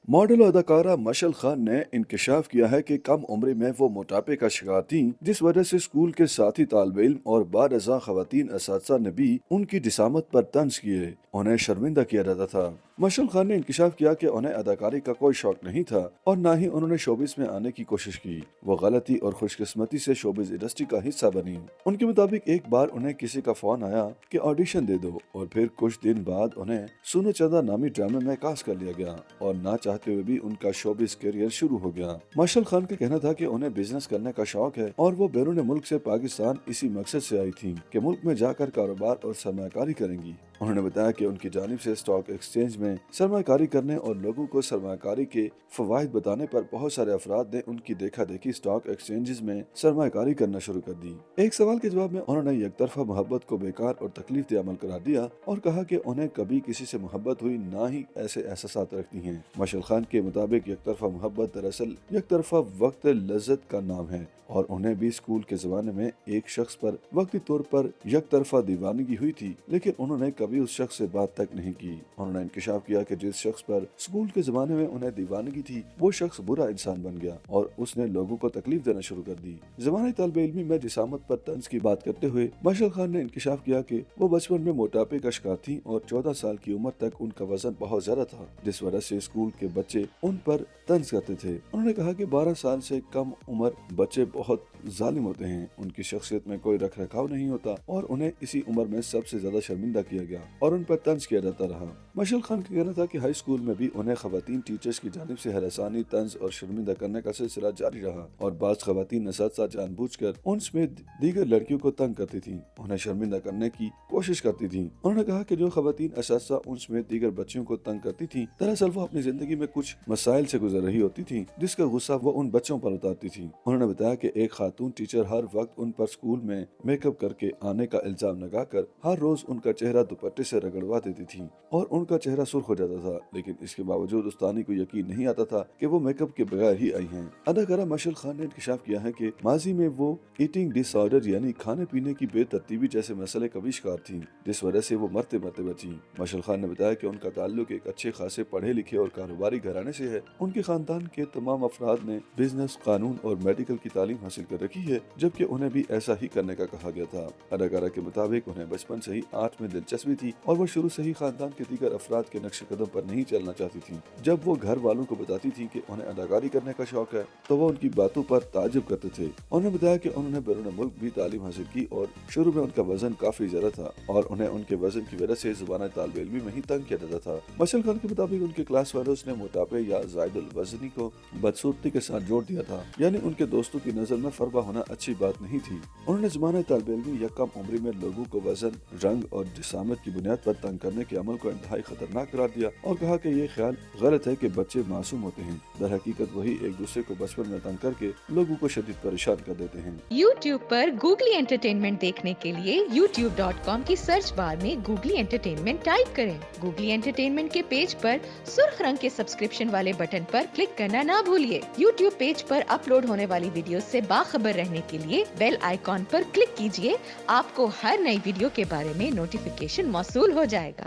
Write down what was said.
Model और अदाकारा मशल खान ने इंकशाफ किया है कि कम उम्र में वो मोटापे का शिकार थीं, जिस वजह से स्कूल के साथी तालिब इल्म और बारज़ा खवातीन असातिज़ा ने भी उनकी जिसामत पर तंज किए, उन्हें शर्मिंदा किया जाता था। मशल खान ने इंकशाफ किया कि उन्हें अदाकारी का कोई शौक नहीं था और ना ही उन्होंने शोबिस में आने की कोशिश की। वो गलती और खुशकिस्मती से शोबिस इंडस्ट्री का हिस्सा बनी। उनके मुताबिक एक बार उन्हें किसी का फोन आया कि ऑडिशन दे दो, और फिर कुछ दिन बाद उन्हें सुनो चंदा नामी ड्रामे में कास्ट कर लिया गया और ना चाहते हुए भी उनका शोबिस करियर शुरू हो गया। मशल खान का कहना था कि उन्हें बिजनेस करने का शौक है और वो बैरून मुल्क से पाकिस्तान इसी मकसद से आई थी कि मुल्क में जाकर कारोबार और सरमाकारी करेंगी। उन्होंने बताया कि उनकी जानिब से स्टॉक एक्सचेंज में सरमाकारी करने और लोगों को सरमाकारी के फवाइद बताने पर बहुत सारे अफराद ने उनकी देखा देखी स्टॉक एक्सचेंजेस में सरमाकारी करना शुरू कर दी। एक सवाल के जवाब में उन्होंने यकतरफा मोहब्बत को बेकार और तकलीफ दे अमल करार दिया और कहा कि उन्हें कभी किसी से मोहब्बत हुई, ना ही ऐसे एहसास रखती हैं। मशल खान के मुताबिक यकतरफा मोहब्बत दरअसल यकतरफा वक्त लज्जत का नाम है और उन्हें भी स्कूल के जमाने में एक शख्स पर वक्ती तौर पर यकतरफा दीवानगी हुई थी, लेकिन उन्होंने कभी उस शख्स से बात तक नहीं की। उन्होंने इंकशाफ किया कि जिस शख्स पर स्कूल के जमाने में उन्हें दीवानगी थी, वो शख्स बुरा इंसान बन गया और उसने लोगों को तकलीफ देना शुरू कर दी। जमाने तालिब इल्मी में जिसामत पर तंज की बात करते हुए मशल खान ने इंकशाफ किया कि वो बचपन में मोटापे का शिकार थी और 14 साल की उम्र तक उनका वजन बहुत ज्यादा था, जिस वजह से स्कूल के बच्चे उन पर तंज करते थे। उन्होंने कहा कि 12 साल से कम उम्र बच्चे बहुत जालिम होते हैं, उनकी शख्सियत में कोई रख रखाव नहीं होता और उन्हें इसी उम्र में सबसे ज्यादा शर्मिंदा किया गया और उन पर तंज किया जाता रहा। मशल खान का कहना था कि हाई स्कूल में भी उन्हें खवातीन टीचर्स की जानिब से हरासानी, तंज और शर्मिंदा करने का सिलसिला जारी रहा और बाज़ खवातीन असातिज़ा जानबूझकर उन समेत दीगर लड़कियों को तंग करती थी, उन्हें शर्मिंदा करने की कोशिश करती थी। उन्होंने कहा कि जो खवातीन असातिज़ा उन समेत दीगर बच्चियों को तंग करती थी, दरअसल वो अपनी जिंदगी में कुछ मसाइल से गुजर रही होती थी, जिसका गुस्सा वो उन बच्चों पर उतारती थी। उन्होंने बताया कि एक खातून टीचर हर वक्त उन पर स्कूल में मेकअप करके आने का इल्जाम लगाकर हर रोज उनका चेहरा दुपट्टे से रगड़वा देती थी और उनका चेहरा सुर्ख हो जाता था, लेकिन इसके बावजूद उस्तानी को यकीन नहीं आता था कि वो मेकअप के बगैर ही आई हैं। अदाकारा मशल खान ने इंकशाफ किया है कि माजी में वो ईटिंग डिसऑर्डर यानी खाने पीने की बेतरतीबी जैसे मसले का भी शिकार थी, जिस वजह से वो मरते मरते बची। मशल खान ने बताया कि उनका ताल्लुक एक अच्छे खासे पढ़े लिखे और कारोबारी घराने से है। उनके खानदान के तमाम अफराद ने बिजनेस, कानून और मेडिकल की तालीम हासिल कर रखी है, जबकि उन्हें भी ऐसा ही करने का कहा गया था। अदाकारा के मुताबिक उन्हें बचपन से ही आर्ट में दिलचस्पी थी और वो शुरू से ही खानदान के दीगर अफराद के नक्शे कदम पर नहीं चलना चाहती थी। जब वो घर वालों को बताती थी कि उन्हें अदाकारी करने का शौक है, तो वो उनकी बातों पर ताजुब करते थे। उन्होंने बताया कि उन्होंने बैरून मुल्क भी तालीम हासिल की और शुरू में उनका वजन काफी ज्यादा था और उन्हें उनके वजन की वजह से जुबान तालिब इल्मी में ही तंग किया जाता था। मशल खान के मुताबिक उनके क्लास फेलोज ने मोटापे या ज़ायदुल वज़नी को बदसूरती के साथ जोड़ दिया था, यानी उनके दोस्तों की नजर में फरबा होना अच्छी बात नहीं थी। उन्होंने जुबान तालिब इल्मी या कम उम्र में लोगों को वजन, रंग और जिसामत की बुनियाद पर तंग करने के अमल को इंतहाई खतरनाक करार दिया और कहा कि ये ख्याल गलत है कि बच्चे मासूम होते हैं। दर हकीकत वही एक दूसरे को बचपन में तंग करके लोगों को शदीद परेशान कर देते हैं। YouTube पर गूगली एंटरटेनमेंट देखने के लिए youtube.com की सर्च बार में गूगली एंटरटेनमेंट टाइप करें। गूगली एंटरटेनमेंट के पेज पर सुर्ख रंग के सब्सक्रिप्शन वाले बटन पर क्लिक करना ना भूलिए। YouTube पेज पर अपलोड होने वाली वीडियो से बाखबर रहने के लिए बेल आइकॉन पर क्लिक कीजिए। आपको हर नई वीडियो के बारे में नोटिफिकेशन मौसूल हो जाएगा।